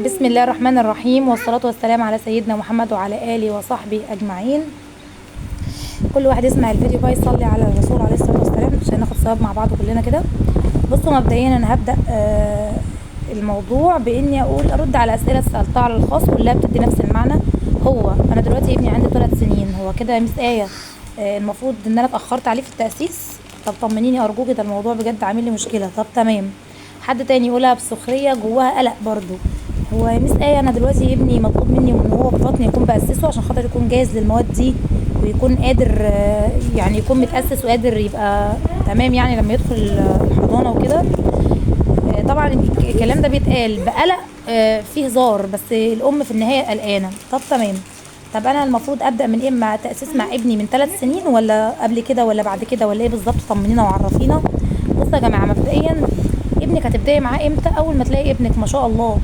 بسم الله الرحمن الرحيم، والصلاة والسلام على سيدنا محمد وعلى آله وصحبه أجمعين. كل واحد يسمع الفيديو بقى يصلي على الرسول عليه الصلاة والسلام عشان ناخد ثواب مع بعض كلنا كده. بصوا، مبدئيا أنا هبدأ الموضوع بإني أرد على أسئلة سألتها على الخاص، كلها بتدي نفس المعنى. هو أنا دلوقتي ابني عنده 3 سنين، هو كده يا مس آية المفروض إن أنا اتأخرت عليه في التأسيس؟ طب طمنيني أرجوك، ده الموضوع بجد عامل لي مشكلة. طب تمام. حد تاني يقولها بسخرية جواها قلق برضو. هو يا مس آية أنا دلوقتي ابني مطلوب مني من هو في بطني يكون بأسسه عشان خاطر يكون جاهز للمواد دي، ويكون قادر يعني يكون متأسس وقادر يبقى تمام يعني لما يدخل الحضانة وكده. طبعا الكلام ده بيتقال بقلق، فيه هزار، بس الأم في النهاية قلقانة. طب تمام. طب أنا المفروض أبدأ من إيه مع تأسيس مع ابني؟ من 3 سنين ولا قبل كده ولا بعد كده ولا إيه بالظبط؟ طمنينا وعرفينا. بصوا يا جماعة، مبدئيا ابنك هتبدأي معاه امتى؟ أول ما تلاقي ابنك ما شاء الله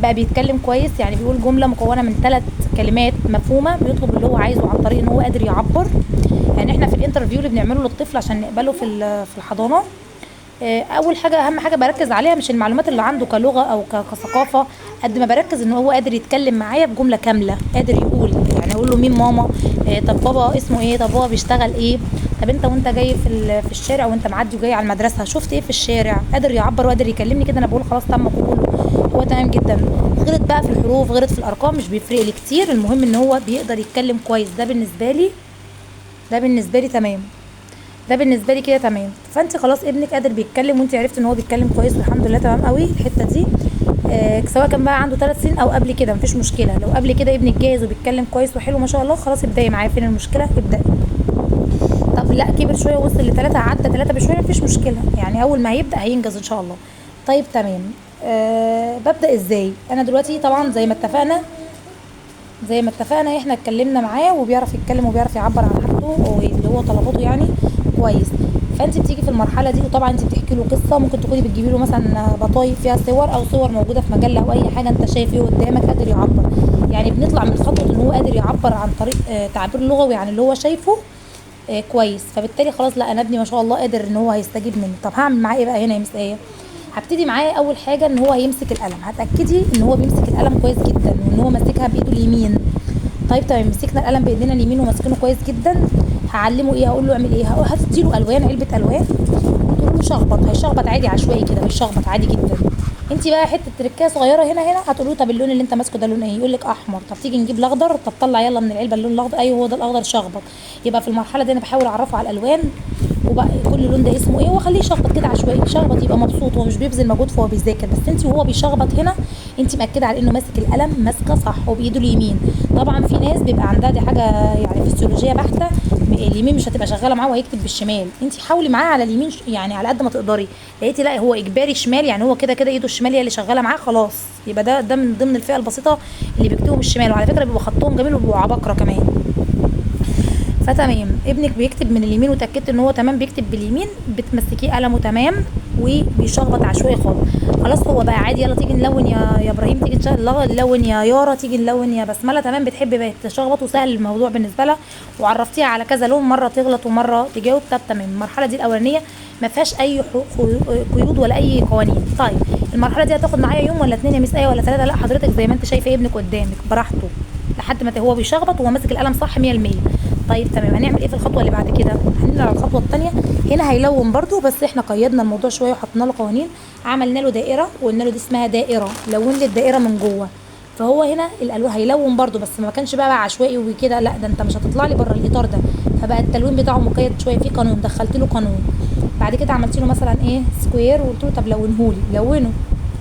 بقى بيتكلم كويس، يعني بيقول جملة مكونة من 3 كلمات مفهومة، بيطلب اللي هو عايزه عن طريق ان هو قادر يعبر. يعني احنا في الانترفيو اللي بنعمله للطفل عشان نقبله في الحضانة، اول حاجة اهم حاجة بركز عليها مش المعلومات اللي عنده كلغة او كثقافة، قد ما بركز ان هو قادر يتكلم معايا بجملة كاملة، قادر يقول، يعني اقول له مين ماما، طب بابا اسمه ايه، طب بابا بيشتغل ايه، طب انت وانت جاي في الشارع وانت معدي وجاي على المدرسة شفت ايه في الشارع. قادر يعبر وقادر يكلمني كده، انا بقول خلاص تم قبوله، هو تمام جدا. غلط بقى في الحروف، غلط في الارقام، مش بيفرق لي كتير، المهم ان هو بيقدر يتكلم كويس. ده بالنسبه لي تمام. ده بالنسبه لي كده تمام. فانت خلاص ابنك قادر بيتكلم وانت عرفت ان هو بيتكلم كويس والحمد لله تمام قوي الحته دي. سواء كان بقى عنده 3 سنين او قبل كده مفيش مشكله. لو قبل كده ابنك جاهز وبيتكلم كويس وحلو ما شاء الله، خلاص ابداي معاه. فين المشكله؟ ابداي. طب لا كبر شويه ووصل ل3، عدى 3 بشويه، مفيش مشكله، يعني اول ما هيبدا هينجز ان شاء الله. طيب تمام. ببدا ازاي؟ انا دلوقتي طبعا زي ما اتفقنا احنا اتكلمنا معاه وبيعرف يتكلم وبيعرف يعبر عن حاجته واللي هو طلباته يعني كويس. فانت بتيجي في المرحله دي وطبعا انت بتحكي له قصه، ممكن تكوني بتجيبي له مثلا بطايق فيها صور او صور موجوده في مجله او اي حاجه انت شايفه قدامك قادر يعبر. يعني بنطلع من خطوه ان هو قادر يعبر عن طريق تعبير لغوي عن اللي هو شايفه كويس. فبالتالي خلاص لا انا ابني ما شاء الله قادر ان هو هيستجيب مني. طب هعمل معاه ايه بقى هنا يا مس ايه؟ هبتدي معاه اول حاجه ان هو هيمسك القلم، هتاكدي ان هو بيمسك القلم كويس جدا وان هو ماسكها بايده اليمين. طيب تمام، مسكنا القلم بايدينا اليمين وماسكينه كويس جدا. هعلمه ايه؟ هقول له اعمل ايه؟ هتدي له الوان، علبه الوان، وتقول له شخبط، هيشخبط عادي عشوائي كده، بيشخبط عادي جدا. انت بقى حته تركيه صغيره هنا هتقول له طب اللون اللي انت ماسكه ده لون ايه؟ يقول لك احمر. طب تيجي نجيب الاخضر، طب طلع يلا من العلبه اللون الاخضر، ايوه هو ده الاخضر، شخبط. يبقى في المرحله دي انا بحاول اعرفه على الالوان وبقى كل لون ده اسمه ايه، واخليه يشخبط كده عشوائي، يشخبط يبقى مبسوط، هو مش بيبذل مجهود فهو بيذاكر. بس انت وهو بيشخبط هنا انت مأكده على انه ماسك القلم ماسكه صح وبايده اليمين. طبعا في ناس بيبقى عندها دي حاجه يعني فسيولوجيه بحته، اليمين مش هتبقى شغاله معاه وهيكتب بالشمال. انت حاولي معاه على اليمين يعني على قد ما تقدري. لقيتي لا هو اجباري شمال، يعني هو كده كده ايده الشمال هي اللي شغاله معاه، خلاص يبقى ده من ضمن الفئه البسيطه اللي بيكتبوا بالشمال، وعلى فكره بيبقوا خطهم جميل وبيبقوا عباقره كمان. فتمام، ابنك بيكتب من اليمين وتاكدت ان هو تمام بيكتب باليمين، بتمسكيه قلمه تمام وبيشخبط عشوائي خالص. خلاص هو بقى عادي. يلا تيجي نلون يا ابراهيم، تيجي نلون يا يارا، تيجي نلون يا بسمله. تمام، بتحب بقى تشخبط وسهل الموضوع بالنسبه لها وعرفتيها على كذا لون، مره تغلط ومره تجاوب. طب تمام، المرحله دي الاولانيه ما فيهاش اي قيود ولا اي قوانين. طيب المرحله دي هتاخد معايا يوم ولا 2 يا مس ايه ولا 3؟ لا حضرتك زي ما انت شايفه ابنك قدامك براحته لحد ما هو بيشخبط وهو ماسك القلم صح 100%. طيب تمام، هنعمل ايه في الخطوه اللي بعد كده؟ هننقل على الخطوه الثانيه. هنا هيلون برده، بس احنا قيدنا الموضوع شويه وحطينا له قوانين. عملنا له دائره وقلنا له دي اسمها دائره، لون لي الدائره من جوه. فهو هنا الالوان هيلون برده، بس ما كانش بقى عشوائي وكده، لا ده انت مش هتطلع لي بره الاطار ده. فبقى التلوين بتاعه مقيد شويه، فيه قانون، دخلت له قانون. بعد كده عملت له مثلا ايه سكوير وقلت له طب لونه لي، لونه.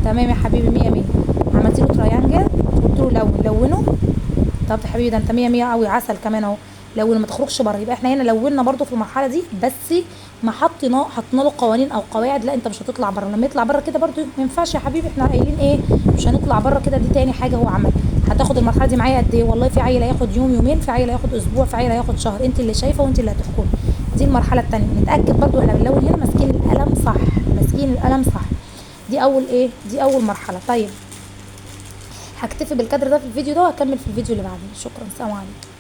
تمام يا حبيبي 100 100. عملت له تريانجل قلت له لونه. طب يا حبيبي ده انت 100 100 قوي، عسل كمان اهو. لو ما تخرجش بره. يبقى احنا هنا لونا برده في المرحله دي، بس ما حطينا له قوانين او قواعد، لا انت مش هتطلع بره. لما يطلع بره كده برده ما ينفعش يا حبيبي، احنا قايلين ايه مش هنطلع بره كده. دي تاني حاجه هو عمل. هتاخد المرحله دي معايا قد ايه؟ والله في عيل هياخد يوم يومين، في عيل هياخد اسبوع، في عيل هياخد شهر، انت اللي شايفه وانت اللي هتحكمي. دي المرحله الثانيه. نتاكد برده احنا بنلون هنا ماسكين القلم صح، ماسكين القلم صح. دي اول مرحله. طيب هكتفي بالكادر ده في الفيديو ده وهكمل في الفيديو اللي بعده. شكرا، سلام عليكم.